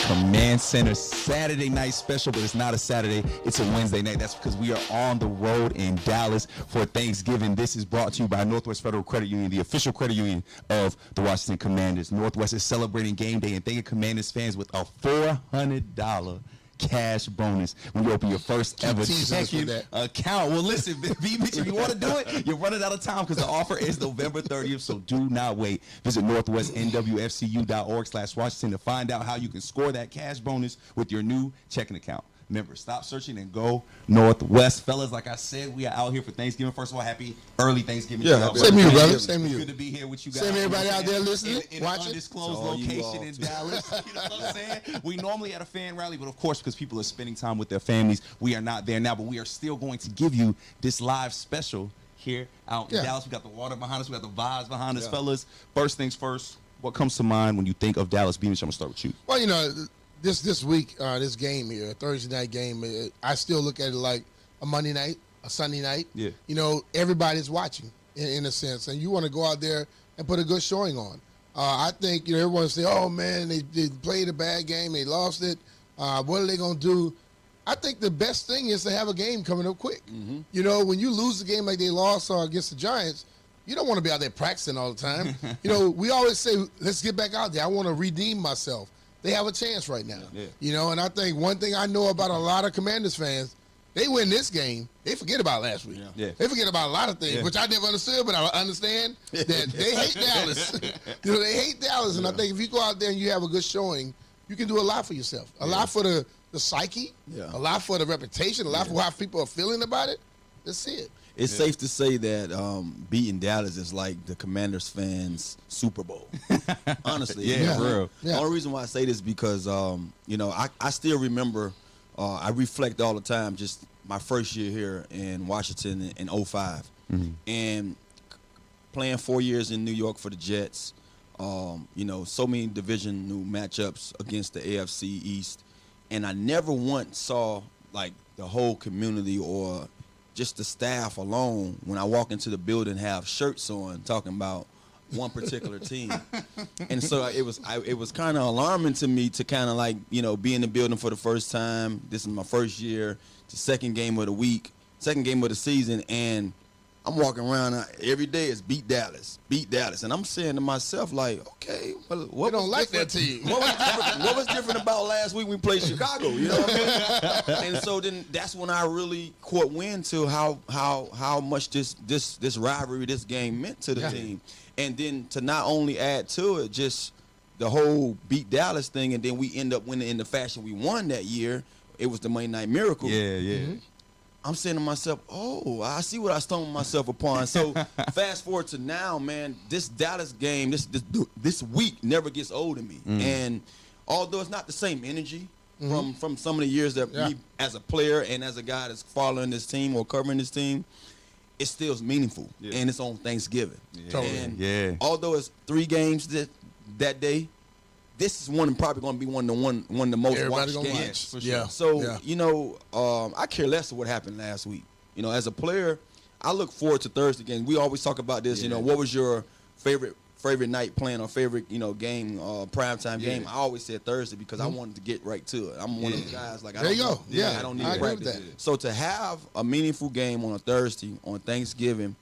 Command Center Saturday night special, but it's not a Saturday, it's a Wednesday night. That's because we are on the road in Dallas for Thanksgiving. This is brought to you by Northwest Federal Credit Union, the official credit union of the Washington Commanders. Northwest is celebrating game day and thanking Commanders fans with a $400 cash bonus when you open your first ever checking account. Well, listen, B-Mitch, if you want to do it, you're running out of time because the offer is November 30th, so do not wait. Visit northwestnwfcu.org/Washington to find out how you can score that cash bonus with your new checking account. Remember, stop searching and go Northwest. Fellas, like I said, we are out here for Thanksgiving. First of all, happy early Thanksgiving. Yeah, same to you, brother. Same to you. Good to be here with you guys. Same to everybody out there listening, in watching. an undisclosed location in Dallas. You know what I'm saying? We normally at a fan rally, but of course, because people are spending time with their families, we are not there now, but we are still going to give you this live special here out in Dallas. We got the water behind us. We got the vibes behind us, fellas. First things first, what comes to mind when you think of Dallas? Beamish, I'm going to start with you. Well, you know, this week, this game here, Thursday night game, I still look at it like a Monday night, a Sunday night. Yeah. You know, everybody's watching in a sense, and you want to go out there and put a good showing on. I think, you know, everyone say, oh, man, they played a bad game, they lost it. What are they going to do? I think the best thing is to have a game coming up quick. Mm-hmm. You know, when you lose the game like they lost against the Giants, you don't want to be out there practicing all the time. You know, we always say, let's get back out there. I want to redeem myself. They have a chance right now. Yeah. You know, and I think one thing I know about a lot of Commanders fans, they win this game, they forget about last week. Yeah. They forget about a lot of things, which I never understood, but I understand that they hate Dallas. You know, they hate Dallas, and I think if you go out there and you have a good showing, you can do a lot for yourself. A lot for the psyche, a lot for the reputation, a lot for how people are feeling about it. Let's see it. It's safe to say that beating Dallas is like the Commanders fans' Super Bowl. Honestly. For real. The only reason why I say this is because, you know, I still remember, I reflect all the time, just my first year here in Washington in 05. Mm-hmm. And playing 4 years in New York for the Jets, you know, so many divisional matchups against the AFC East. And I never once saw, like, the whole community or just the staff alone, when I walk into the building, have shirts on talking about one particular team. And so it was kind of alarming to me to kind of like, you know, be in the building for the first time. This is my first year, the second game of the week, second game of the season, and I'm walking around every day is beat Dallas. And I'm saying to myself, like, okay, well, what don't like that team. What was different about last week we played Chicago? You know what I mean? And so then that's when I really caught wind to how much this rivalry, this game meant to the team. And then to not only add to it, just the whole beat Dallas thing, and then we end up winning in the fashion we won that year. It was the Monday Night Miracle. Yeah. Mm-hmm. I'm saying to myself, oh, I see what I stumbled myself upon. So fast forward to now, man, this Dallas game, this week never gets old to me. And although it's not the same energy from some of the years that me as a player and as a guy that's following this team or covering this team, it still is meaningful. Yeah. And it's on Thanksgiving. Yeah. And although it's 3 games that day, this is probably going to be one of the most watched games. For sure. So, you know, I care less of what happened last week. You know, as a player, I look forward to Thursday games. We always talk about this, you know, what was your favorite night playing or favorite, you know, game, primetime game? I always said Thursday because I wanted to get right to it. I'm one of the guys, like, I don't need to practice. So to have a meaningful game on a Thursday, on Thanksgiving,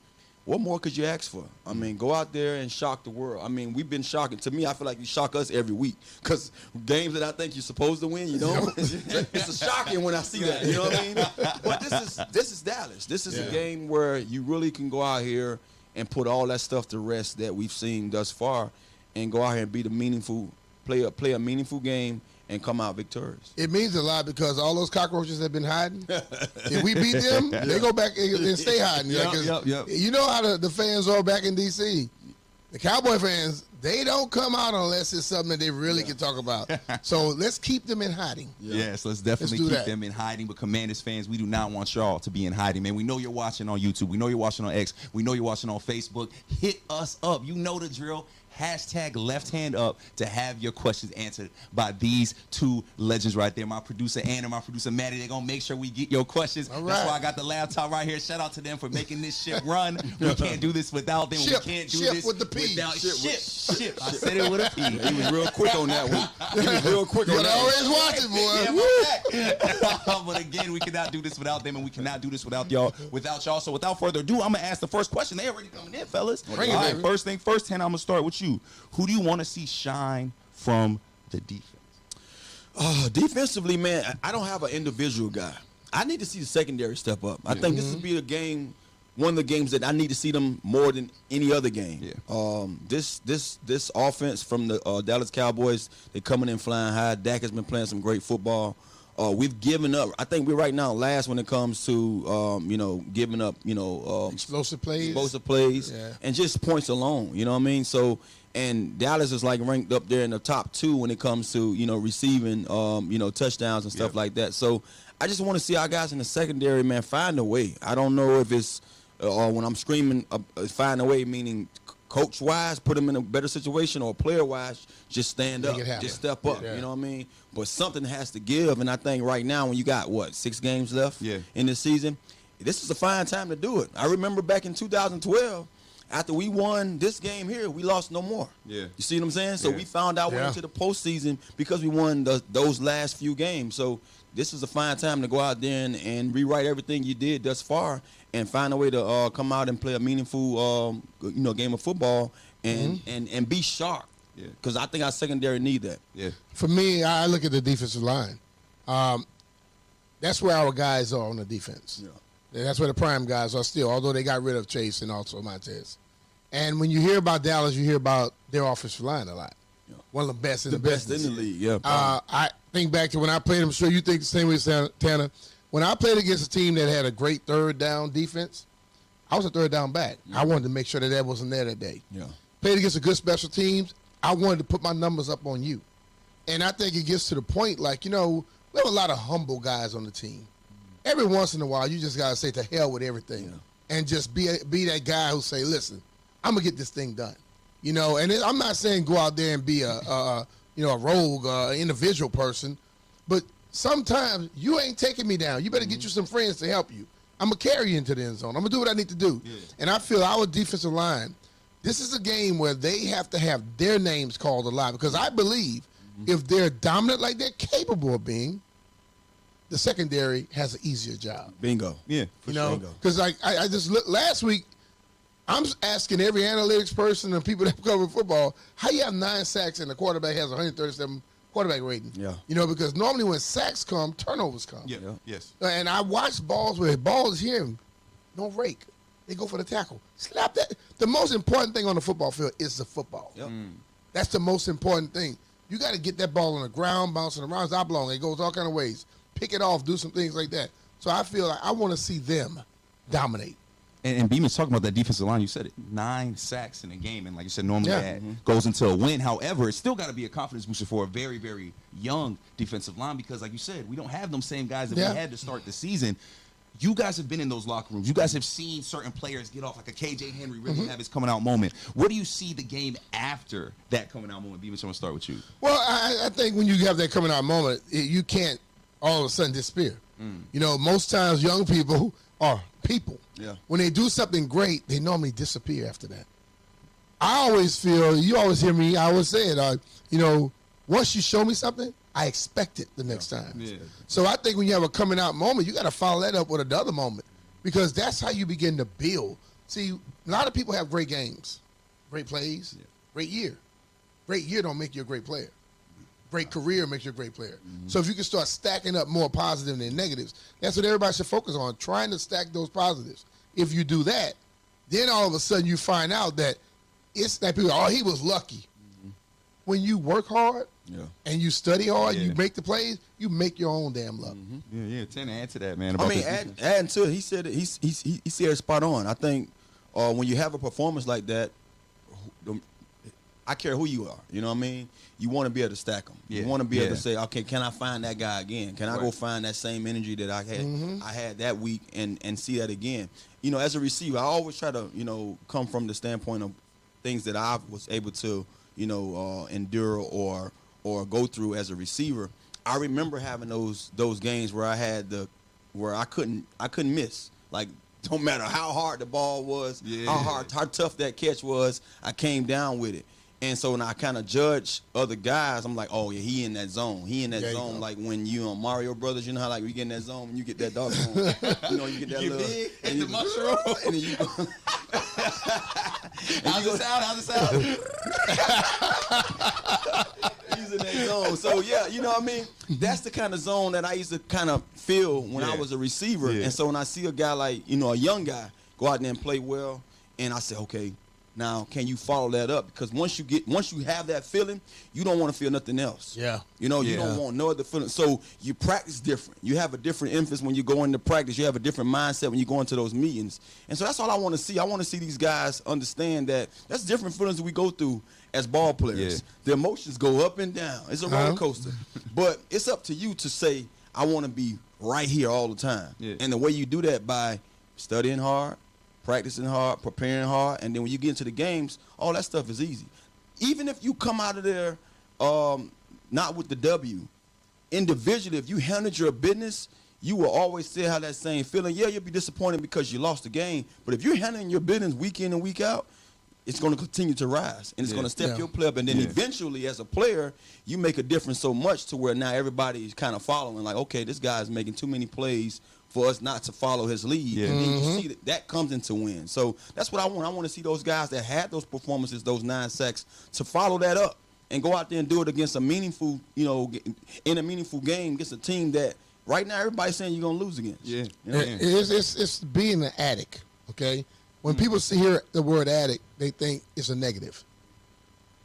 what more could you ask for? I mean, go out there and shock the world. I mean, we've been shocking. To me, I feel like you shock us every week because games that I think you're supposed to win, you know, it's a shocking when I see that. You know what I mean? But this is Dallas. This is a game where you really can go out here and put all that stuff to rest that we've seen thus far, and go out here and be the meaningful play a meaningful game and come out victorious. It means a lot because all those cockroaches have been hiding. If we beat them, they go back and stay hiding. You know how the fans are back in D.C. The Cowboy fans, they don't come out unless it's something that they really can talk about. So let's keep them in hiding. Yes, let's definitely keep them in hiding. But Commanders fans, we do not want y'all to be in hiding, man. We know you're watching on YouTube. We know you're watching on X. We know you're watching on Facebook. Hit us up. You know the drill. hashtag left hand up to have your questions answered by these two legends right there. My producer Ann and my producer Maddie, they're gonna make sure we get your questions. All right. That's why I got the laptop right here. Shout out to them for making this ship run. We can't do this without them. Ship, we can't do ship this with the P. without ship. I said it with a P. He was real quick on that one. He was real quick on that one. Always watching, boy. Yeah, but again, we cannot do this without them, and we cannot do this without y'all. So without further ado, I'm gonna ask the first question. They already coming in, fellas. Bring it, All right, baby. first thing first, Hannah, I'm gonna start with you. Who do you want to see shine from the defense? Defensively, man, I don't have an individual guy. I need to see the secondary step up. I think this would be a game, one of the games that I need to see them more than any other game. Yeah. This offense from the Dallas Cowboys, they're coming in flying high. Dak has been playing some great football. We've given up. I think we're right now last when it comes to giving up Explosive plays. Yeah. And just points alone. You know what I mean? So. And Dallas is like ranked up there in the top 2 when it comes to receiving touchdowns and stuff like that. So I just want to see our guys in the secondary, man, find a way. I don't know if it's when I'm screaming find a way, meaning coach wise, put them in a better situation, or player wise, just stand up, just step up. Yeah. You know what I mean? But something has to give, and I think right now when you got 6 games left in this season, this is a fine time to do it. I remember back in 2012. After we won this game here, we lost no more. Yeah. You see what I'm saying? So we found our way into the postseason because we won those last few games. So this is a fine time to go out there and rewrite everything you did thus far and find a way to come out and play a meaningful game of football and be sharp. Yeah. Because I think our secondary need that. Yeah. For me, I look at the defensive line. That's where our guys are on the defense. Yeah. And that's where the prime guys are still, although they got rid of Chase and also Montez. And when you hear about Dallas, you hear about their offensive line a lot. Yeah. One of the best in The the best business. in the league, yeah. I think back to when I played, I'm sure you think the same way, Tanner. When I played against a team that had a great third down defense, I was a third down back. I wanted to make sure that wasn't there that day. Yeah. Played against a good special teams, I wanted to put my numbers up on you. And I think it gets to the point, we have a lot of humble guys on the team. Every once in a while, you just got to say to hell with everything and just be that guy who say, listen, I'm going to get this thing done. And I'm not saying go out there and be a rogue, individual person, but sometimes you ain't taking me down. You better get you some friends to help you. I'm going to carry you into the end zone. I'm going to do what I need to do. Yeah. And I feel our defensive line, this is a game where they have to have their names called a lot because I believe if they're dominant like they're capable of being, the secondary has an easier job. Bingo. Yeah. Because I just looked last week, I'm asking every analytics person and people that cover football, how you have 9 sacks and the quarterback has 137 quarterback rating? Yeah. Because normally when sacks come, turnovers come. Yeah. Yes. And I watched balls where the ball is here, no rake. They go for the tackle. Slap that. The most important thing on the football field is the football. Yep. That's the most important thing. You got to get that ball on the ground, bouncing around. It's oblong. It goes all kind of ways. Pick it off, do some things like that. So I feel like I want to see them dominate. And Beeman's talking about that defensive line. You said it, 9 sacks in a game, and like you said, normally that goes into a win. However, it's still got to be a confidence booster for a very, very young defensive line because, like you said, we don't have them same guys that we had to start the season. You guys have been in those locker rooms. You guys have seen certain players get off, like a KJ Henry really have his coming out moment. What do you see the game after that coming out moment? Beeman, I'm going to start with you. Well, I think when you have that coming out moment, you can't all of a sudden disappear. Most times young people are people. Yeah. When they do something great, they normally disappear after that. I always feel, you always hear me, I always say it, once you show me something, I expect it the next time. Yeah. So I think when you have a coming out moment, you got to follow that up with another moment because that's how you begin to build. See, a lot of people have great games, great plays, great year. Great year don't make you a great player. Great career makes you a great player. So if you can start stacking up more positive than negatives, that's what everybody should focus on, trying to stack those positives. If you do that, then all of a sudden you find out that it's that people, he was lucky. When you work hard and you study hard, you make the plays, you make your own damn luck. Yeah. Tend to add to that, man. Adding to it, he said he said it spot on. I think when you have a performance like that, I care who you are. You know what I mean? You want to be able to stack them. You want to be able to say, okay, can I find that guy again? Can I go find that same energy that I had that week and see that again? As a receiver, I always try to, come from the standpoint of things that I was able to, endure or go through as a receiver, I remember having those games where I couldn't miss. Like, don't matter how hard the ball was, how tough that catch was, I came down with it. And so when I kind of judge other guys, I'm like, oh yeah, he in that zone. He in that zone. Like when you on Mario Brothers, you know how like we get in that zone when you get that dog zone. You get that little big and the mushroom. And then you go. How's it sound? How's it sound? He's in that zone. So yeah, you know what I mean? That's the kind of zone that I used to kind of feel when I was a receiver. And so when I see a guy like, a young guy go out there and play well, and I say, okay, now can you follow that up? Because once you have that feeling, you don't want to feel nothing else. Yeah. You don't want no other feeling. So you practice different. You have a different emphasis when you go into practice. You have a different mindset when you go into those meetings. And so that's all I want to see. I want to see these guys understand that that's different feelings that we go through as ball players. Yeah. The emotions go up and down. It's a roller coaster. But it's up to you to say, I want to be right here all the time. Yeah. And the way you do that by studying hard, practicing hard, preparing hard, and then when you get into the games, all that stuff is easy. Even if you come out of there not with the W, individually, if you handled your business, you will always still have that same feeling. Yeah, you'll be disappointed because you lost the game, but if you're handling your business week in and week out, it's going to continue to rise, and it's going to step your play up, and then eventually, as a player, you make a difference so much to where now everybody is kind of following, like, okay, this guy's making too many plays for us not to follow his lead. Yeah. And then you see that comes into win. So that's what I want. I want to see those guys that had those performances, those 9 sacks, to follow that up and go out there and do it against a meaningful, in a meaningful game against a team that right now everybody's saying you're going to lose against. Yeah. It's being an addict, okay? When people hear the word addict, they think it's a negative.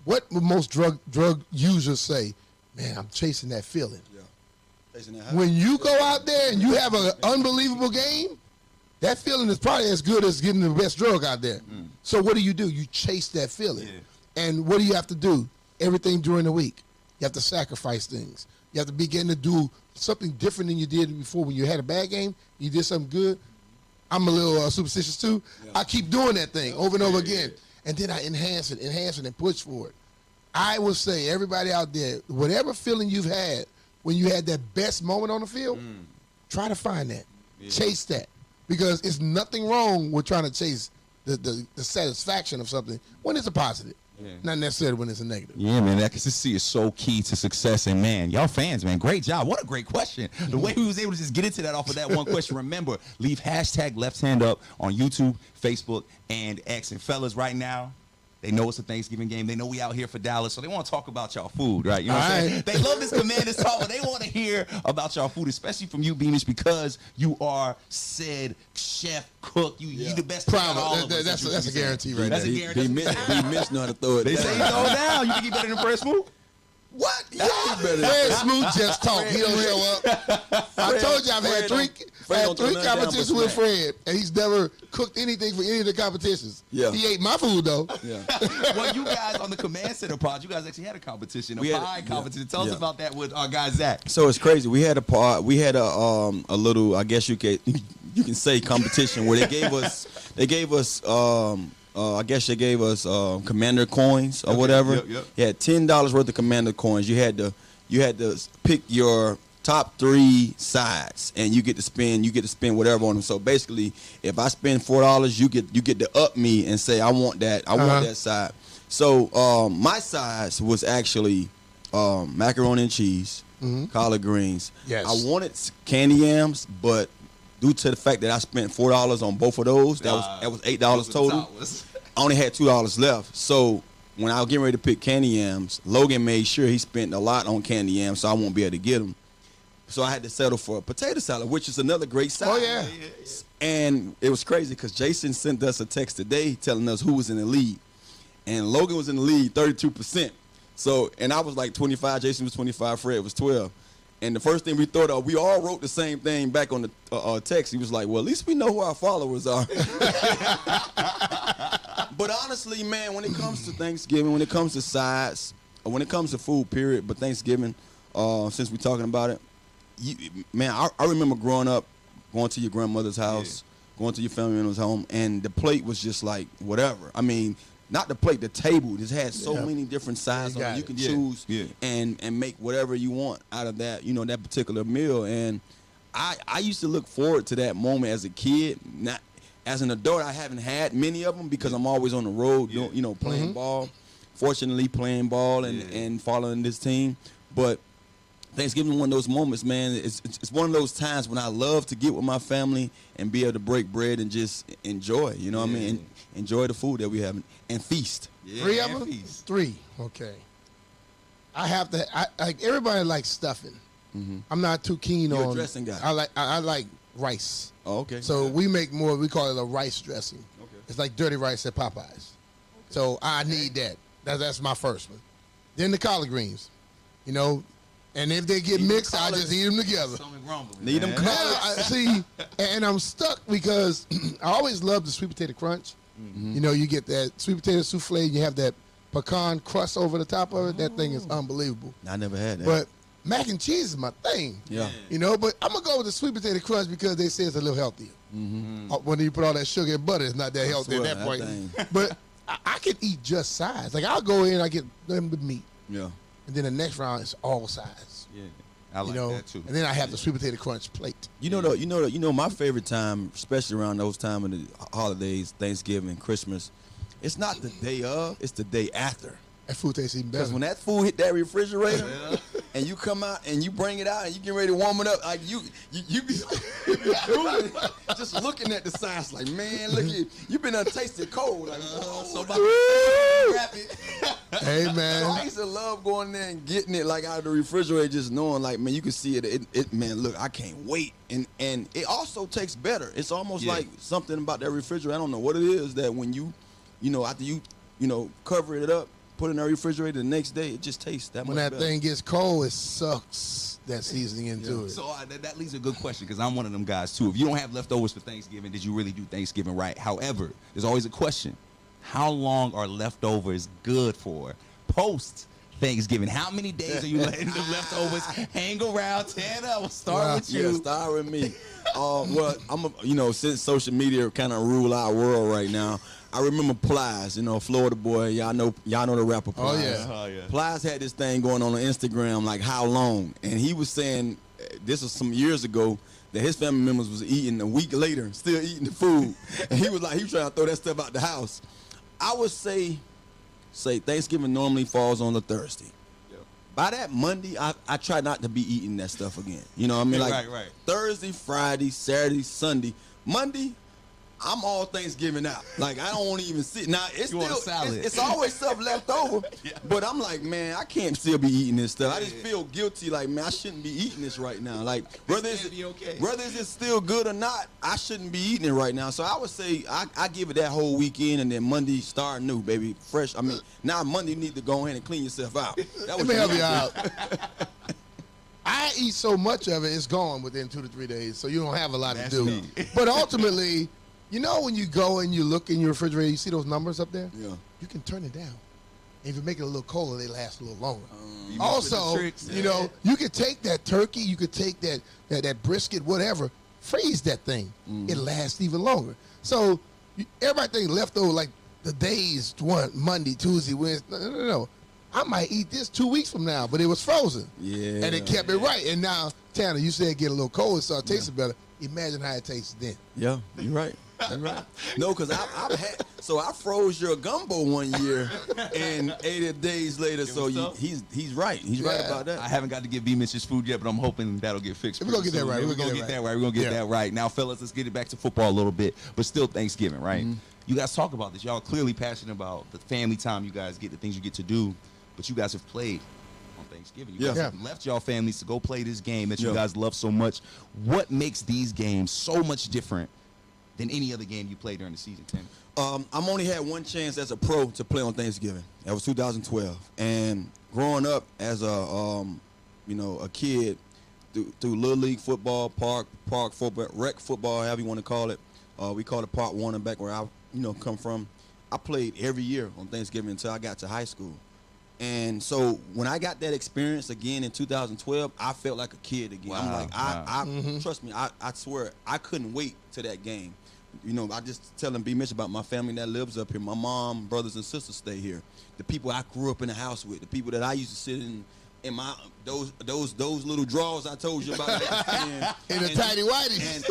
What would most drug users say? Man, I'm chasing that feeling. Yeah. When you go out there and you have an unbelievable game, that feeling is probably as good as getting the best drug out there. So what do? You chase that feeling. Yeah. And what do you have to do? Everything during the week. You have to sacrifice things. You have to begin to do something different than you did before. When you had a bad game, you did something good. I'm a little superstitious too. Yeah. I keep doing that thing over and over again. And then I enhance it, and push for it. I will say, everybody out there, whatever feeling you've had when you had that best moment on the field, try to find that. Yeah. Chase that. Because it's nothing wrong with trying to chase the satisfaction of something when it's a positive. Yeah. Not necessarily when it's a negative. Yeah, man, that consistency is so key to success. And, man, y'all fans, man, great job. What a great question. The way we was able to just get into that off of that one question. Remember, leave hashtag left hand up on YouTube, Facebook, and X. And, fellas, right now, they know it's a Thanksgiving game. They know we out here for Dallas, so they want to talk about y'all food, right? You know what I'm saying? They love this Commanders talk, but they want to hear about y'all food, especially from you, Beamish, because you are said chef, cook. You the best. Proud of that's a guarantee right there. That's a guarantee. He missed know how to throw it. They say throw it down. You think he better than Fred Smoot? What? Yeah. Fred Smoot just talk. He don't show up. I told you I've had three competitions with Fred, and he's never cooked anything for any of the competitions. Yeah. He ate my food, though. Yeah. Well, you guys on the Command Center pod, you guys actually had a competition, pie competition. Tell us about that with our guy, Zach. So it's crazy. We had a little, I guess you can say, competition where they gave us I guess they gave us Commander coins or whatever. Yep. You had $10 worth of Commander coins. You had to pick your top 3 sides, and you get to spend whatever on them. So basically, if I spend $4, you get to up me and say I want that side. So my size was actually macaroni and cheese, collard greens. Yes. I wanted candy yams, but due to the fact that I spent $4 on both of those, that was $8 total. I only had $2 left. So when I was getting ready to pick candy yams, Logan made sure he spent a lot on candy yams, so I won't be able to get them. So I had to settle for a potato salad, which is another great salad. Oh, yeah. And it was crazy because Jason sent us a text today telling us who was in the lead. And Logan was in the lead 32%. So, and I was like 25, Jason was 25, Fred was 12. And the first thing we thought of, we all wrote the same thing back on the text. He was like, well, at least we know who our followers are. But honestly, man, when it comes to Thanksgiving, when it comes to sides, or when it comes to food, period, but Thanksgiving, since we're talking about it, I remember growing up, going to your grandmother's house, going to your family member's home, and the plate was just like whatever. I mean, not the plate, the table just had so many different sides on it. You can choose and make whatever you want out of that, that particular meal. And I used to look forward to that moment as a kid. Not as an adult, I haven't had many of them because I'm always on the road, playing ball. Fortunately, playing ball and following this team. But Thanksgiving is one of those moments, man. It's one of those times when I love to get with my family and be able to break bread and just enjoy. You know what I mean? And enjoy the food that we have and feast. Yeah, 3 of them? Feast. 3. Okay. I have to. Like everybody likes stuffing. Mm-hmm. I'm not too keen You're on. a dressing guy. I like rice. Oh, okay. So we make more. We call it a rice dressing. Okay. It's like dirty rice at Popeyes. Okay. So I need that. That's my first one. Then the collard greens. And if they get mixed, I just eat them together. Need them collards. See, and I'm stuck because I always love the sweet potato crunch. Mm-hmm. You get that sweet potato souffle, and you have that pecan crust over the top of it. That thing is unbelievable. I never had that. But mac and cheese is my thing. Yeah. But I'm going to go with the sweet potato crunch because they say it's a little healthier. Mm-hmm. When you put all that sugar and butter, it's not that healthy at that point. But I can eat just sides. Like, I'll go in, I get them with meat. Yeah. And then the next round is all sides. Yeah, I like that too. And then I have the sweet potato crunch plate. My favorite time, especially around those time of the holidays, Thanksgiving, Christmas, it's not the day of, it's the day after. That food tastes even better. Because when that food hit that refrigerator, and you come out and you bring it out and you get ready to warm it up, like you be just looking at the signs like, man, look at you been untasted cold. Like, so wrap it. Hey, man. So I used to love going there and getting it like out of the refrigerator, just knowing like, man, you can see it. Man, look, I can't wait. And it also tastes better. It's almost like something about that refrigerator. I don't know what it is that when you, after you cover it up, put it in the refrigerator the next day, it just tastes that much better. When that thing gets cold, it sucks that seasoning into it. So that leaves a good question because I'm one of them guys too. If you don't have leftovers for Thanksgiving, did you really do Thanksgiving right? However, there's always a question. How long are leftovers good for post Thanksgiving? How many days are you letting the leftovers hang around? Tanner, we'll start with you. Yeah, start with me. Well, since social media kind of rule our world right now, I remember Plies, Florida boy. Y'all know the rapper Plies. Oh yeah. Plies had this thing going on Instagram, like how long, and he was saying this was some years ago that his family members was eating a week later, still eating the food, and he was trying to throw that stuff out the house. I would say Thanksgiving normally falls on a Thursday. Yep. By that Monday, I try not to be eating that stuff again. You know what I mean? Like right. Thursday, Friday, Saturday, Sunday, Monday, I'm all Thanksgiving out. Like, I don't want to even sit. Now, it's you still, want a salad. It's always stuff left over. But I'm like, man, I can't still be eating this stuff. I just feel guilty. Like, man, I shouldn't be eating this right now. Like, whether it's still good or not, I shouldn't be eating it right now. So I would say I give it that whole weekend, and then Monday start new, baby. Fresh. I mean, now Monday you need to go in and clean yourself out. Let me help you out. I eat so much of it, it's gone within 2 to 3 days, so you don't have a lot to do. Me. But ultimately, when you go and you look in your refrigerator, you see those numbers up there? Yeah. You can turn it down. And if you make it a little colder, they last a little longer. Also, you could take that turkey, you could take that brisket, whatever, freeze that thing. It lasts even longer. So everybody think leftover, like the days, Monday, Tuesday, Wednesday. No. I might eat this 2 weeks from now, but it was frozen. Yeah. And it kept it right. And now, Tanner, you said get a little cold, so it tasted better. Imagine how it tastes then. Yeah, you're right. No, because I froze your gumbo one year and ate it days later. So he's right. He's right about that. I haven't got to get B-Mitch his food yet, but I'm hoping that'll get fixed. We're going to get that right. We're going to get that right. We're going to get that right. Now, fellas, let's get it back to football a little bit, but still Thanksgiving, right? Mm-hmm. You guys talk about this. Y'all are clearly passionate about the family time you guys get, the things you get to do, but you guys have played on Thanksgiving. You guys have left y'all families to go play this game that you guys love so much. What makes these games so much different than any other game you played during the season, Tim? I'm only had one chance as a pro to play on Thanksgiving. That was 2012. And growing up as a kid through Little League football, park football, rec football, however you want to call it. We called it Park Warner back where I come from. I played every year on Thanksgiving until I got to high school. And so when I got that experience again in 2012, I felt like a kid again. Wow, I'm like, trust me, I swear, I couldn't wait to that game. I just telling B. Mitch about my family that lives up here. My mom, brothers, and sisters stay here. The people I grew up in the house with, the people that I used to sit in my those little drawers I told you about. In the tiny whities.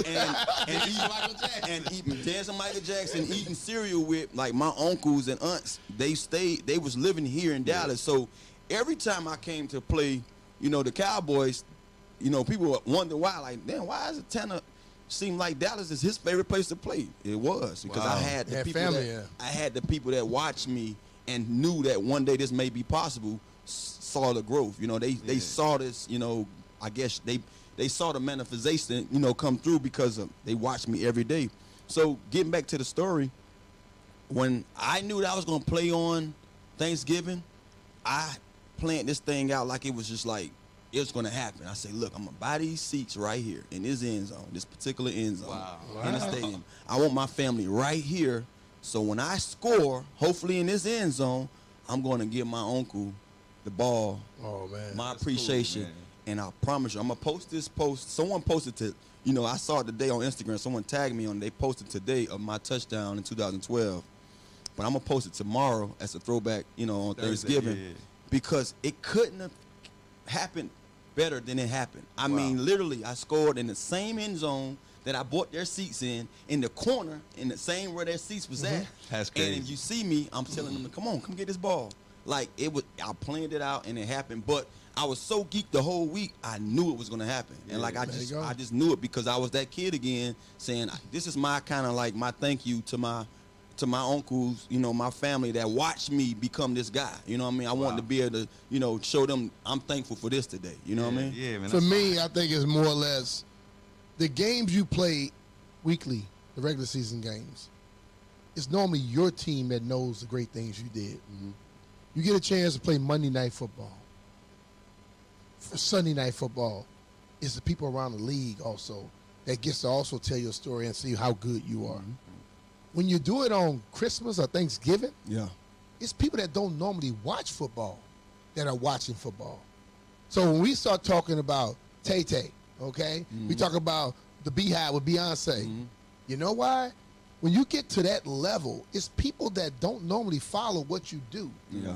And eating dancing Michael Jackson, eating cereal with like my uncles and aunts. They was living here in Dallas. So every time I came to play, the Cowboys, people wonder why. Like, damn, why is it Tanner seem like Dallas is his favorite place to play? It was because I had the people I had the people that watched me and knew that one day this may be possible. Saw the growth, they saw this, I guess they saw the manifestation, come through because they watched me every day. So getting back to the story, when I knew that I was going to play on Thanksgiving, I planned this thing out like it was just like it was going to happen. I said, look, I'm going to buy these seats right here in this end zone, this particular end zone in the stadium. I want my family right here, so when I score, hopefully in this end zone, I'm going to give my uncle the ball, my appreciation, cool, and I promise you, I'm gonna post this post. Someone posted to, I saw it today on Instagram. Someone tagged me on. They posted today of my touchdown in 2012, but I'm gonna post it tomorrow as a throwback, on Thanksgiving, because it couldn't have happened better than it happened. I mean, literally, I scored in the same end zone that I bought their seats in the corner, in the same where their seats was at. That's crazy. And if you see me, I'm telling them, come get this ball. Like I planned it out and it happened, but I was so geeked the whole week. I knew it was gonna happen, and like I just knew it because I was that kid again, saying this is my kind of like my thank you to my uncles, my family that watched me become this guy. You know what I mean? I wanted to be able to, show them I'm thankful for this today. You know what I mean? Yeah, man. For me, I think it's more or less the games you play weekly, the regular season games. It's normally your team that knows the great things you did. Mm-hmm. You get a chance to play Monday Night Football. For Sunday Night Football, it's the people around the league also that gets to also tell your story and see how good you are. Mm-hmm. When you do it on Christmas or Thanksgiving, it's people that don't normally watch football that are watching football. So when we start talking about Tay-Tay, okay, we talk about the Beehive with Beyonce, you know why? When you get to that level, it's people that don't normally follow what you do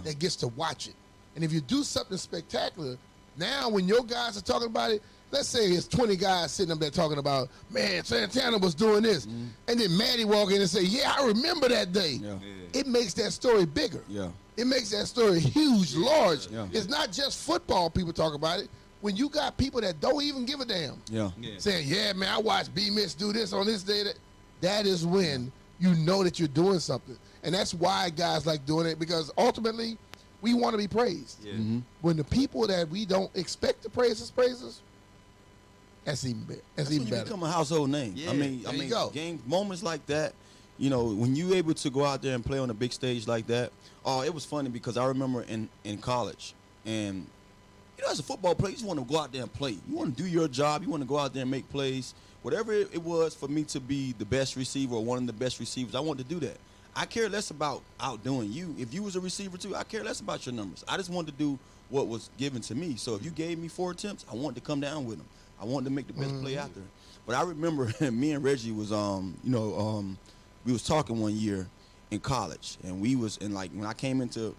that gets to watch it. And if you do something spectacular, now when your guys are talking about it, let's say it's 20 guys sitting up there talking about, man, Santana was doing this. And then Maddie walk in and say, yeah, I remember that day. It makes that story bigger. It makes that story huge, large. It's not just football people talk about it. When you got people that don't even give a damn saying, yeah, man, I watched B. Mitch do this on this day, that is when you know that you're doing something. And that's why guys like doing it, because ultimately we want to be praised. When the people that we don't expect to praise us, that's even better. That's even better. You become a household name. I mean, game moments like that, when you able to go out there and play on a big stage like that. Oh, it was funny because I remember in college, and as a football player, you just want to go out there and play. You want to do your job. You want to go out there and make plays. Whatever it was for me to be the best receiver or one of the best receivers, I wanted to do that. I care less about outdoing you. If you was a receiver too, I care less about your numbers. I just wanted to do what was given to me. So if you gave me 4 attempts, I wanted to come down with them. I wanted to make the best play out there. But I remember me and Reggie was, we was talking one year in college, and we was in when I came into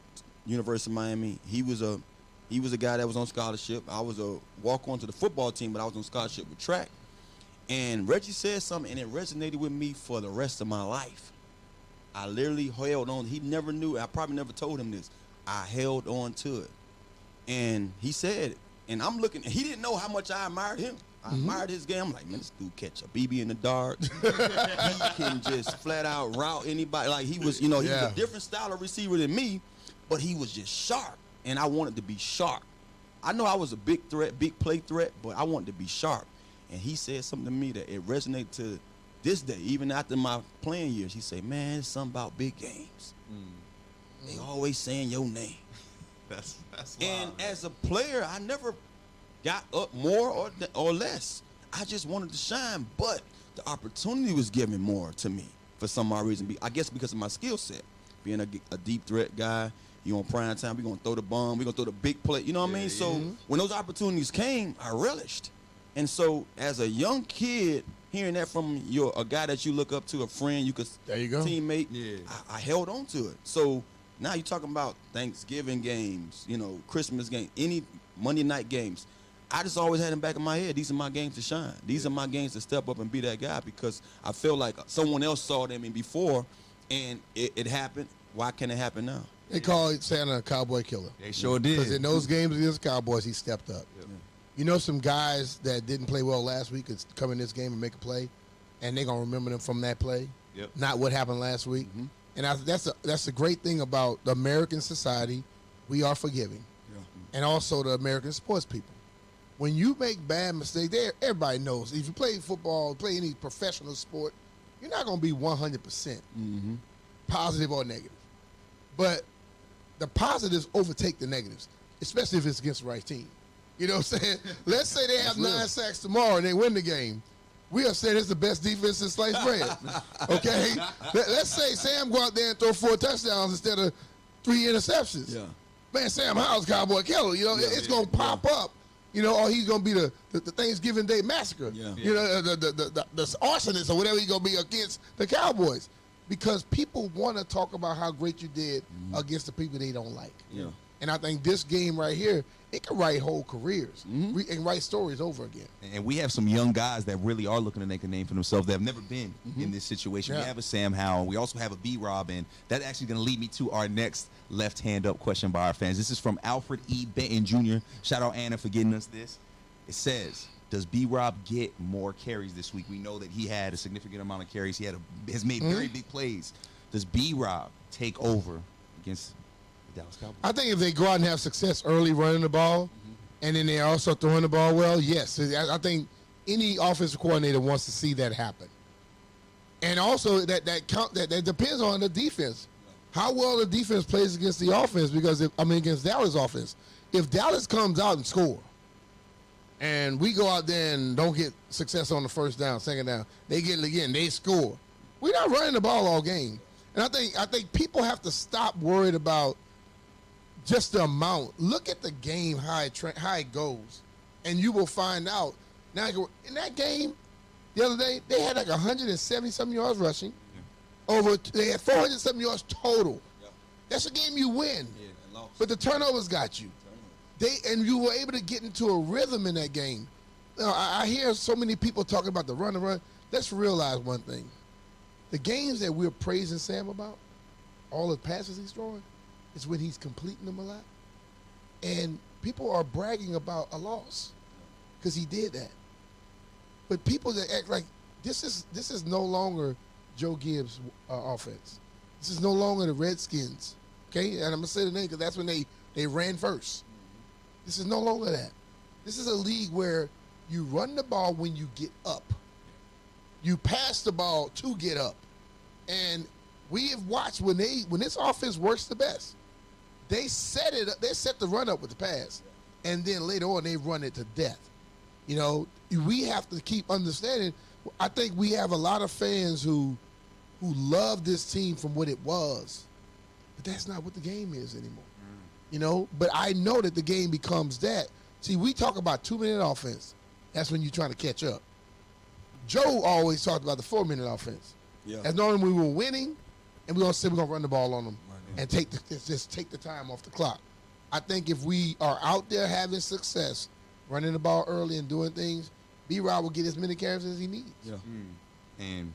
University of Miami, he was a guy that was on scholarship. I was a walk-on to the football team, but I was on scholarship with track. And Reggie said something, and it resonated with me for the rest of my life. I literally held on. He never knew. I probably never told him this. I held on to it. And he said it. And I'm looking. He didn't know how much I admired him. I admired his game. I'm like, man, this dude catch a BB in the dark. He can just flat out route anybody. Like he was, he was a different style of receiver than me, but he was just sharp. And I wanted to be sharp. I know I was a big threat, big play threat, but I wanted to be sharp. And he said something to me that it resonated to this day, even after my playing years. He said, man, it's something about big games. They always saying your name. That's and wild, as a player, I never got up more or less. I just wanted to shine, but the opportunity was given more to me for some odd reason. I guess because of my skill set. Being a deep threat guy, you on prime time, we're going to throw the bomb, we're going to throw the big play. You know what I mean? So when those opportunities came, I relished. And so as a young kid hearing that from a guy that you look up to, a friend, there you go, teammate, I held on to it. So now you're talking about Thanksgiving games, Christmas games, any Monday night games. I just always had in the back of my head, these are my games to shine. These are my games to step up and be that guy, because I feel like someone else saw them in before, and it happened. Why can't it happen now? They called Santa a cowboy killer. They sure did. Because in those games against the Cowboys, he stepped up. Yeah. Some guys that didn't play well last week could come in this game and make a play, and they're going to remember them from that play, not what happened last week. Mm-hmm. And that's the great thing about the American society. We are forgiving. And also the American sports people. When you make bad mistakes, everybody knows. If you play football, play any professional sport, you're not going to be 100% positive or negative. But the positives overtake the negatives, especially if it's against the right team. You know what I'm saying? Let's say they have 9 sacks tomorrow and they win the game. We'll say it's the best defense in sliced bread. Okay? Let's say Sam go out there and throw 4 touchdowns instead of 3 interceptions. Yeah. Man, Sam Howell's cowboy killer. It's going to pop up. Or he's going to be the Thanksgiving Day massacre. Yeah. The arsonist or whatever he's going to be against the Cowboys. Because people want to talk about how great you did against the people they don't like. Yeah. And I think this game right here, it can write whole careers and write stories over again. And we have some young guys that really are looking to make a name for themselves that have never been in this situation. Yeah. We have a Sam Howell. We also have a B-Rob. And that's actually going to lead me to our next left hand up question by our fans. This is from Alfred E. Benton Jr. Shout out Anna for getting us this. It says, does B-Rob get more carries this week? We know that he had a significant amount of carries. He has made very big plays. Does B-Rob take over against the Dallas Cowboys? I think if they go out and have success early running the ball, and then they're also throwing the ball well, yes. I think any offensive coordinator wants to see that happen. And also that depends on the defense. How well the defense plays against the offense, because against Dallas' offense. If Dallas comes out and score, and we go out there and don't get success on the first down, second down, they get it again, they score. We're not running the ball all game. And I think people have to stop worried about just the amount. Look at the game, how it goes, and you will find out. Now, in that game the other day, they had like 170-something yards rushing. They had 400-something yards total. Yeah. That's a game you win. Yeah, but the turnovers got you. And you were able to get into a rhythm in that game. I hear so many people talking about the run. Let's realize one thing. The games that we're praising Sam about, all the passes he's throwing, is when he's completing them a lot. And people are bragging about a loss because he did that. But people that act like this is no longer Joe Gibbs' offense. This is no longer the Redskins. Okay? And I'm going to say the name because that's when they ran first. This is no longer that. This is a league where you run the ball when you get up. You pass the ball to get up. And we have watched when this offense works the best, they set the run up with the pass. And then later on they run it to death. We have to keep understanding. I think we have a lot of fans who love this team from what it was. But that's not what the game is anymore. But I know that the game becomes that. See, we talk about 2-minute offense. That's when you're trying to catch up. Joe always talked about the 4-minute offense. Yeah. As normally we were winning, and we're going to say we're going to run the ball on them and just take the time off the clock. I think if we are out there having success, running the ball early and doing things, B-Rob will get as many carries as he needs. Yeah. And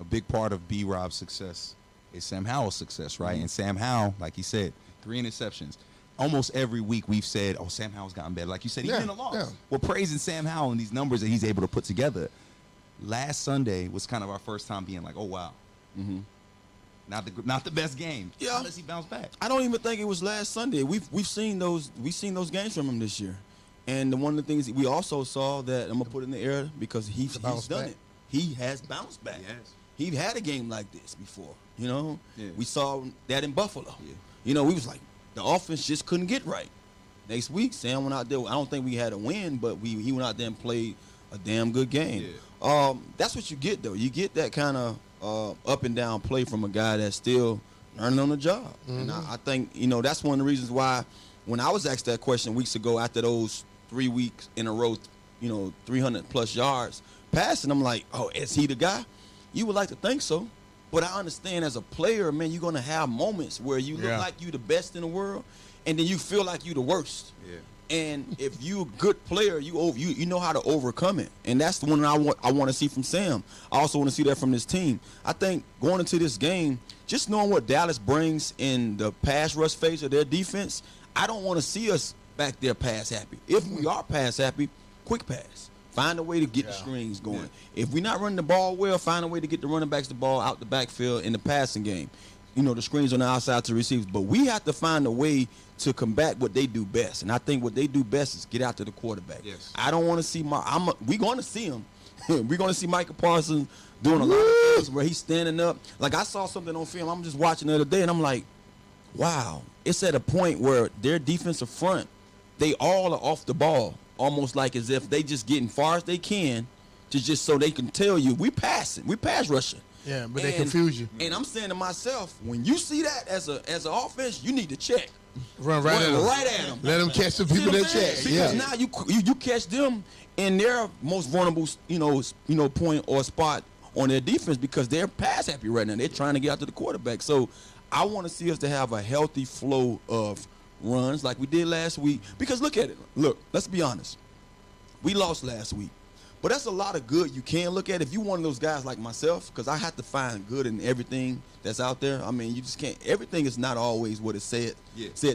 a big part of B-Rob's success is Sam Howell's success, right? And Sam Howell, like he said, 3 interceptions. Almost every week we've said, oh, Sam Howell's gotten better. Like you said, even in a loss. Yeah. We're praising Sam Howell and these numbers that he's able to put together. Last Sunday was kind of our first time being like, oh, wow. Mm-hmm. Not the best game. Yeah. Unless he bounced back. I don't even think it was last Sunday. We've seen those games from him this year. And one of the things we also saw that I'm going to put in the air because he's done it. He has bounced back. Yes. He had a game like this before. Yeah. We saw that in Buffalo. Yeah. We was like, the offense just couldn't get right. Next week, Sam went out there. I don't think we had a win, but he went out there and played a damn good game. Yeah. That's what you get, though. You get that kind of up and down play from a guy that's still learning on the job. Mm-hmm. And I think, that's one of the reasons why when I was asked that question weeks ago after those 3 weeks in a row 300 plus yards passing. I'm like, oh, is he the guy? You would like to think so. But I understand as a player, man, you're going to have moments where you look like you the best in the world, and then you feel like you the worst. Yeah. And if you a good player, you know how to overcome it. And that's the one I want to see from Sam. I also want to see that from this team. I think going into this game, just knowing what Dallas brings in the pass rush phase of their defense, I don't want to see us back there pass happy. If we are pass happy, quick pass. Find a way to get the screens going. Yeah. If we're not running the ball well, find a way to get the running backs the ball out the backfield in the passing game. The screens on the outside to receivers. But we have to find a way to combat what they do best. And I think what they do best is get out to the quarterback. Yes. I don't want to see we're going to see him. We're going to see Micah Parsons doing a lot of things where he's standing up. Like, I saw something on film. I'm just watching the other day, and I'm like, wow. It's at a point where their defensive front, they all are off the ball, almost like as if they just getting far as they can to just so they can tell you, we pass rushing. Yeah, but they confuse you. And I'm saying to myself, when you see that as an offense, you need to check. Run right at them. Let them catch the people that check. Because now you catch them in their most vulnerable, point or spot on their defense because they're pass happy right now. They're trying to get out to the quarterback. So I want to see us to have a healthy flow of runs like we did last week. Because look at it. Look, let's be honest. We lost last week. But that's a lot of good you can look at if you're one of those guys like myself, because I have to find good in everything that's out there. I mean, you just can't. Everything is not always what it's said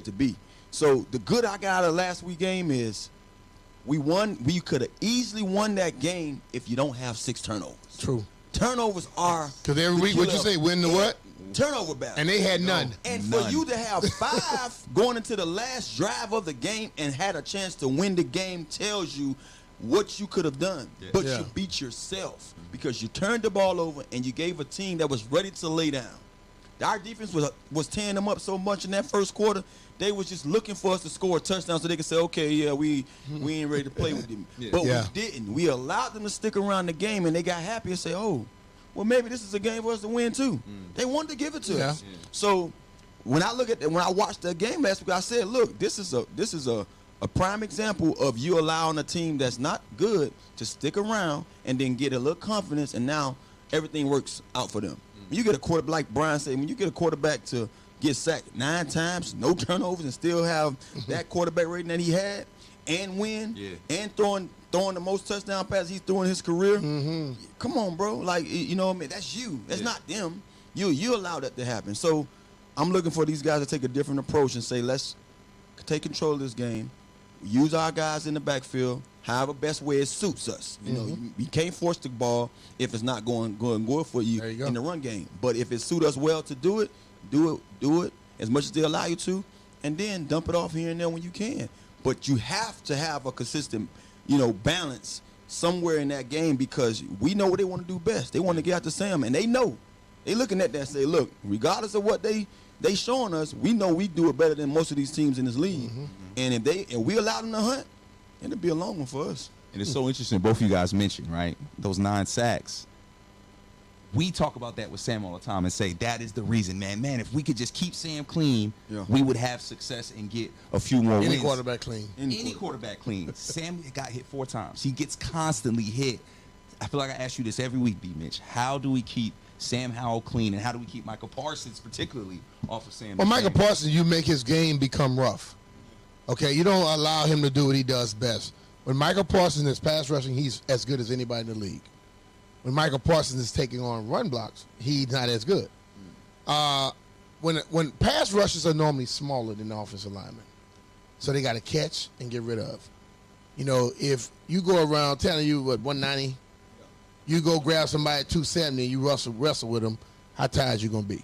to be. So the good I got out of last week's game is we won. We could have easily won that game if you don't have 6 turnovers. True. Turnovers are because every week what you say win the what? Turnover battle. And they had none. And for you to have 5 going into the last drive of the game and had a chance to win the game tells you what you could have done, but you beat yourself because you turned the ball over and you gave a team that was ready to lay down. Our defense was tearing them up so much in that first quarter, they was just looking for us to score a touchdown so they could say, okay, yeah, we ain't ready to play with them. But we didn't. We allowed them to stick around the game, and they got happy and say, oh, well, maybe this is a game for us to win too. They wanted to give it to us. So when I watched that game last week, I said, look, this is a prime example of you allowing a team that's not good to stick around and then get a little confidence, and now everything works out for them. When you get a quarterback, like Brian said, when you get a quarterback to get sacked 9 times, no turnovers, and still have that quarterback rating that he had and win and throwing the most touchdown passes he's thrown in his career, come on, bro. Like, you know what I mean? That's you. That's not them. You allow that to happen. So I'm looking for these guys to take a different approach and say, let's take control of this game. Use our guys in the backfield, however best way it suits us. You know, you can't force the ball if it's not going good for you in the run game. But if it suits us well to do it as much as they allow you to, and then dump it off here and there when you can. But you have to have a consistent, balance somewhere in that game because we know what they want to do best. They want to get out to Sam, and they know. They looking at that and say, look, regardless of what they showing us, we know we do it better than most of these teams in this league. And if we allow them to hunt, it'll be a long one for us. And it's so interesting, both of you guys mentioned, right, those 9 sacks. We talk about that with Sam all the time and say that is the reason, man, if we could just keep Sam clean, we would have success and get a few more wins. Any quarterback clean. Any quarterback clean. Sam got hit 4 times. He gets constantly hit. I feel like I ask you this every week, B. Mitch. How do we keep Sam Howell clean, and how do we keep Micah Parsons particularly off of Sam? Well, Micah Parsons, you make his game become rough. Okay, you don't allow him to do what he does best. When Micah Parsons is pass rushing, he's as good as anybody in the league. When Micah Parsons is taking on run blocks, he's not as good. When pass rushers are normally smaller than the offensive linemen, so they got to catch and get rid of. If you go around telling you 190, you go grab somebody at 270 and you wrestle with them, how tired you gonna be?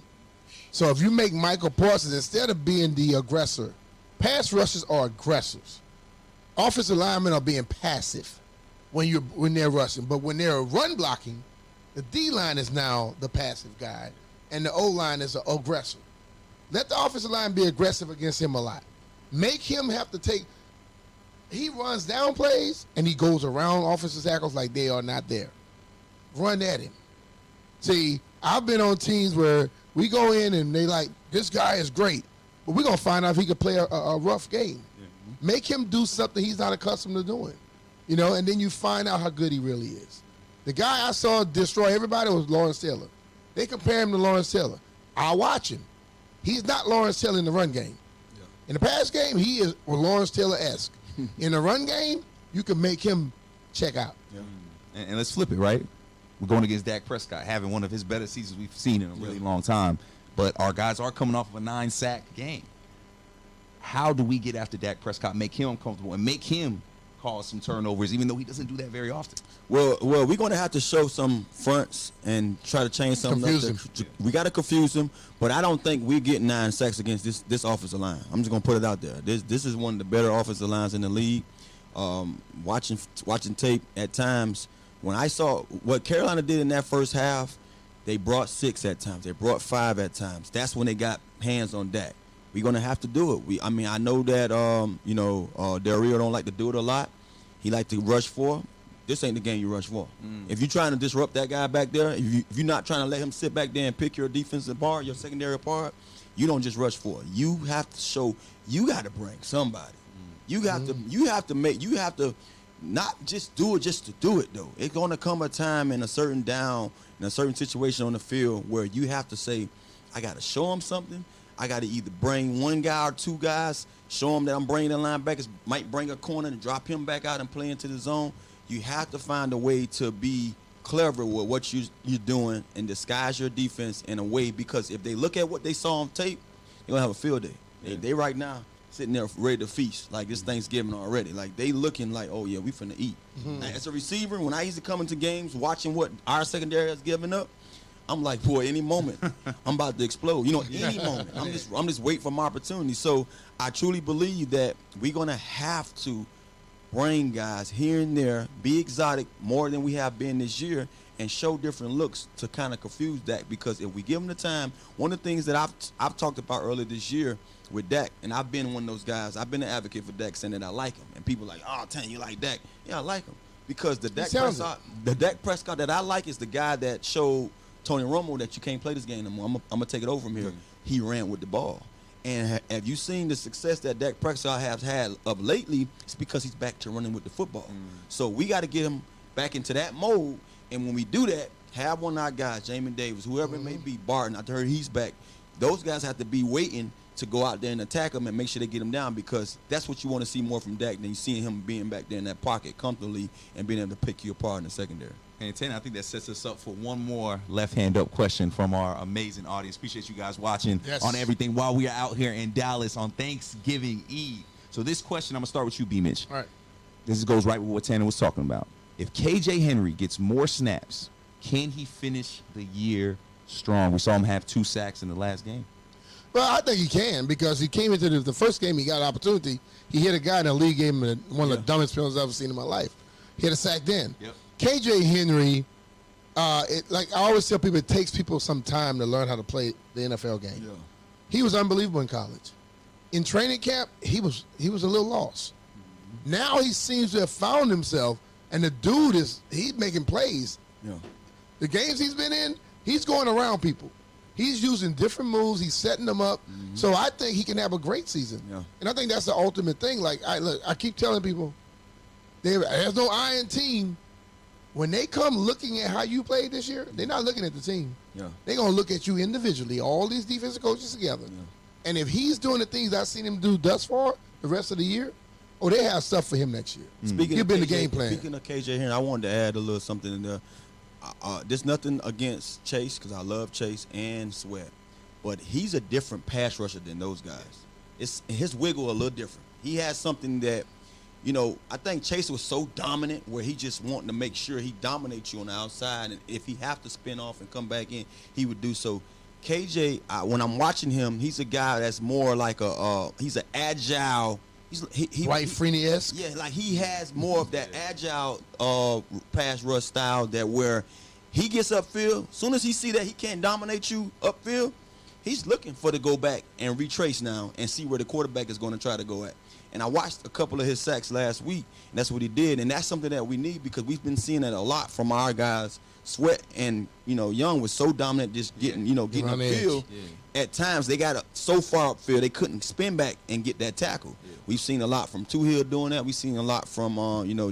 So if you make Micah Parsons, instead of being the aggressor, pass rushers are aggressors. Offensive linemen are being passive when they're rushing, but when they're run blocking, the D line is now the passive guy, and the O line is the aggressor. Let the offensive line be aggressive against him a lot. Make him have to take. He runs down plays and he goes around offensive tackles like they are not there. Run at him. See, I've been on teams where we go in and they like, this guy is great, but we're going to find out if he can play a rough game. Make him do something he's not accustomed to doing. and then you find out how good he really is. The guy I saw destroy everybody was Lawrence Taylor. They compare him to Lawrence Taylor. I'll watch him. He's not Lawrence Taylor in the run game. Yeah. In the pass game, he is Lawrence Taylor-esque. In the run game, you can make him check out. Yeah. And let's flip it, right? We're going against Dak Prescott, having one of his better seasons we've seen in a really long time. But our guys are coming off of a 9-sack game. How do we get after Dak Prescott, make him uncomfortable, and make him cause some turnovers, even though he doesn't do that very often? Well, we're going to have to show some fronts and try to change something up. We got to confuse him, but I don't think we're getting 9 sacks against this offensive line. I'm just going to put it out there. This is one of the better offensive lines in the league. Watching tape at times, when I saw what Carolina did in that first half, they brought 6 at times. They brought 5 at times. That's when they got hands on Dak. We're going to have to do it. I know that, Del Rio don't like to do it a lot. He like to rush 4. This ain't the game you rush for. If you're trying to disrupt that guy back there, if you're not trying to let him sit back there and pick your defensive part, your secondary apart, you don't just rush 4. You have to show you got to bring somebody. You have to not just do it just to do it, though. It's going to come a time in a certain down, in a certain situation on the field where you have to say, I got to show him something. I got to either bring one guy or 2 guys, show him that I'm bringing the linebackers, might bring a corner and drop him back out and play into the zone. You have to find a way to be clever with what you're doing and disguise your defense in a way, because if they look at what they saw on tape, they're going to have a field day. Yeah. They right now sitting there ready to feast like it's Thanksgiving already. Like they looking like, oh, yeah, we finna eat. As a receiver, when I used to come into games watching what our secondary has given up, I'm like, boy, any moment I'm about to explode. Any moment. I'm just waiting for my opportunity. So I truly believe that we're going to have to bring guys here and there, be exotic more than we have been this year, and show different looks to kind of confuse Dak. Because if we give him the time, one of the things that I've talked about earlier this year with Dak, and I've been one of those guys, I've been an advocate for Dak, saying that I like him. And people are like, oh, Tan, you like Dak? Yeah, I like him. Because the Dak Prescott that I like is the guy that showed Tony Romo that you can't play this game no more. I'm going to take it over from here. He ran with the ball. And have you seen the success that Dak Prescott has had of lately? It's because he's back to running with the football. So we got to get him back into that mode. And when we do that, have one of our guys, Jamin Davis, whoever it may be, Barton, I heard he's back. Those guys have to be waiting to go out there and attack him and make sure they get him down, because that's what you want to see more from Dak than you seeing him being back there in that pocket comfortably and being able to pick you apart in the secondary. And Tan, I think that sets us up for one more left-hand up question from our amazing audience. Appreciate you guys watching on everything while we are out here in Dallas on Thanksgiving Eve. So this question, I'm going to start with you, B. Mitch. All right. This goes right with what Tanner was talking about. If KJ Henry gets more snaps, can he finish the year strong? We saw him have 2 sacks in the last game. Well, I think he can, because he came into the first game, he got an opportunity. He hit a guy in a league game, one of the dumbest penalties I've ever seen in my life. He had a sack then. Yep. KJ Henry, like I always tell people, it takes people some time to learn how to play the NFL game. Yeah. He was unbelievable in college. In training camp, he was a little lost. Now he seems to have found himself, and the dude he's making plays. Yeah. The games he's been in, he's going around people. He's using different moves. He's setting them up. So I think he can have a great season. Yeah. And I think that's the ultimate thing. Like I keep telling people, there's no iron team. When they come looking at how you played this year, they're not looking at the team. Yeah. They're going to look at you individually, all these defensive coaches together. Yeah. And if he's doing the things I've seen him do thus far, the rest of the year, they have stuff for him next year. He'll be in the game plan. Speaking of KJ Henry, I wanted to add a little something in there. There's nothing against Chase, because I love Chase and Sweat. But he's a different pass rusher than those guys. His wiggle a little different. He has something that, I think Chase was so dominant where he just wanting to make sure he dominates you on the outside, and if he have to spin off and come back in, he would do so. KJ, when I'm watching him, he's a guy that's more like he's an agile. Dwight Freeney-esque? Yeah, like he has more of that agile pass rush style, that where he gets upfield, as soon as he see that he can't dominate you upfield, he's looking for to go back and retrace now and see where the quarterback is going to try to go at. And I watched a couple of his sacks last week, and that's what he did. And that's something that we need because we've been seeing that a lot from our guys. Sweat and, Young was so dominant just getting upfield. Yeah. At times, they got so far upfield, they couldn't spin back and get that tackle. Yeah. We've seen a lot from Two-Hill doing that. We've seen a lot from,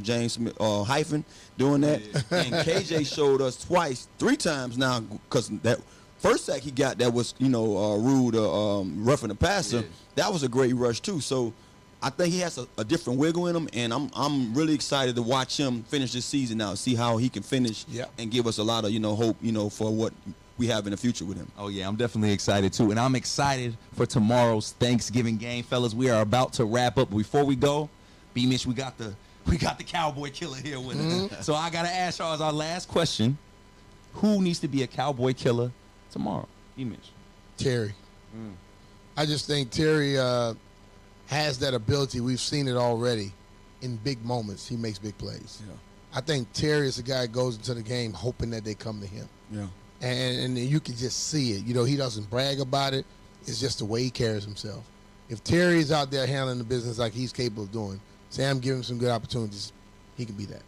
James Hyphen doing that. Yeah. And KJ showed us three times now because that first sack he got that was, rude, roughing the passer, that was a great rush too. So I think he has a different wiggle in him, and I'm really excited to watch him finish this season now, see how he can finish and give us a lot of, hope, for what we have in the future with him. Oh, yeah, I'm definitely excited, too. And I'm excited for tomorrow's Thanksgiving game. Fellas, we are about to wrap up. Before we go, B-Mitch, we got the Cowboy Killer here with us. So I got to ask y'all as our last question, who needs to be a Cowboy Killer tomorrow? B-Mitch. Terry. I just think Terry has that ability. We've seen it already in big moments. He makes big plays. Yeah. I think Terry is a guy who goes into the game hoping that they come to him. Yeah. And you can just see it. He doesn't brag about it. It's just the way he carries himself. If Terry is out there handling the business like he's capable of doing, Sam give him some good opportunities, he can be that.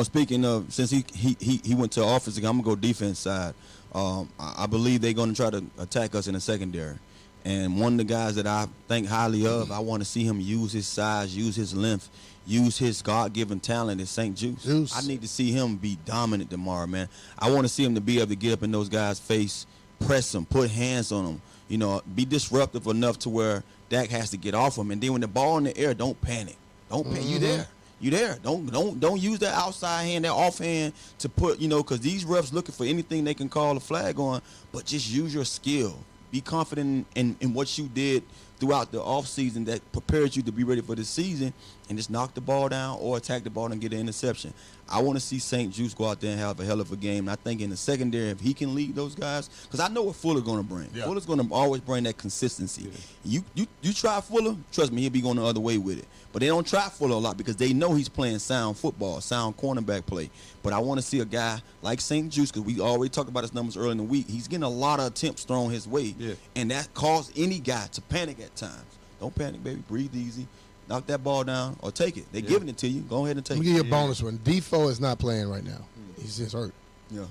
Speaking of, since he went to offense, I'm going to go defense side. I believe they're going to try to attack us in the secondary. And one of the guys that I think highly of, I want to see him use his size, use his length, use his God-given talent is St. Juice. I need to see him be dominant tomorrow, man. I want to see him to be able to get up in those guys' face, press them, put hands on them, be disruptive enough to where Dak has to get off him. And then when the ball in the air, don't panic. Don't panic. You there. Don't use that outside hand, that offhand to put, because these refs looking for anything they can call a flag on, but just use your skill. Be confident in what you did throughout the offseason that prepared you to be ready for the season and just knock the ball down or attack the ball and get an interception. I want to see St. Juice go out there and have a hell of a game. And I think in the secondary, if he can lead those guys, because I know what Fuller's going to bring. Yeah. Fuller's going to always bring that consistency. Yeah. You try Fuller, trust me, he'll be going the other way with it. But they don't try Fuller a lot because they know he's playing sound football, sound cornerback play. But I want to see a guy like St. Juice, because we already talked about his numbers early in the week. He's getting a lot of attempts thrown his way. Yeah. And that caused any guy to panic at times. Don't panic, baby. Breathe easy. Knock that ball down or take it. They're giving it to you. Go ahead and take it. Let me give you a bonus one. Defoe is not playing right now. He's just hurt. Yeah.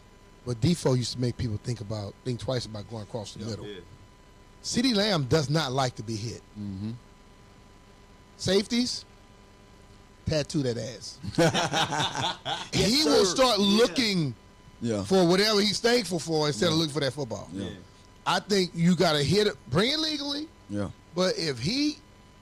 But Defoe used to make people think twice about going across the middle. Yeah. CeeDee Lamb does not like to be hit. Mm-hmm. Safeties, tattoo that ass. He will start looking for whatever he's thankful for instead of looking for that football. Yeah. I think you got to hit it, bring it legally. Yeah. But if he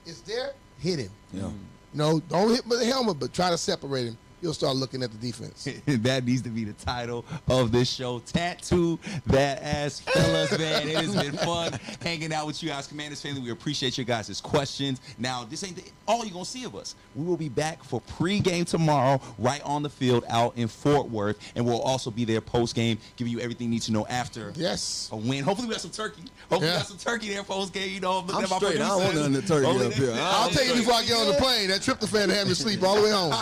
is there, hit him. Yeah. Don't hit with the helmet, but try to separate him. You'll start looking at the defense. That needs to be the title of this show. Tattoo that ass, fellas, man. It has been fun hanging out with you guys, Commanders family. We appreciate your guys' questions. Now, this ain't all you're going to see of us. We will be back for pregame tomorrow right on the field out in Fort Worth, and we'll also be there postgame, giving you everything you need to know after a win. Hopefully, we got some turkey. Hopefully, we got some turkey there postgame. I'm straight. I don't want none of the turkey up here. I'll take it before I get on the plane. That tryptophan to have me sleep all the way home.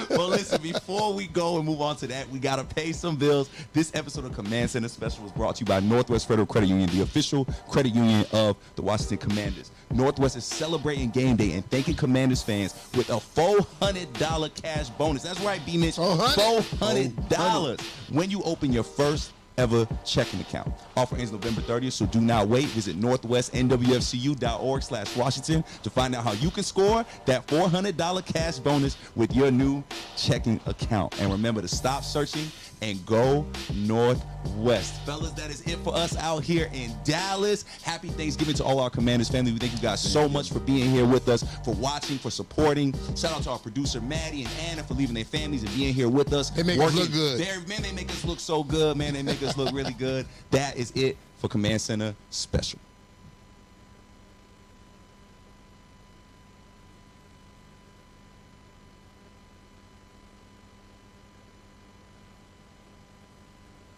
Well, listen, before we go and move on to that, we got to pay some bills. This episode of Command Center Special was brought to you by Northwest Federal Credit Union, the official credit union of the Washington Commanders. Northwest is celebrating game day and thanking Commanders fans with a $400 cash bonus. That's right, B-Mitch. $400 when you open your first ever checking account. Offer ends November 30th, so do not wait. Visit northwestnwfcu.org/Washington to find out how you can score that $400 cash bonus with your new checking account. And remember to stop searching and go Northwest. Fellas, that is it for us out here in Dallas. Happy Thanksgiving to all our Commanders family. We thank you guys so much for being here with us, for watching, for supporting. Shout out to our producer, Maddie and Anna, for leaving their families and being here with us. They make us look good. Man, they make us look so good, man. They make us look really good. That is it for Command Center Special.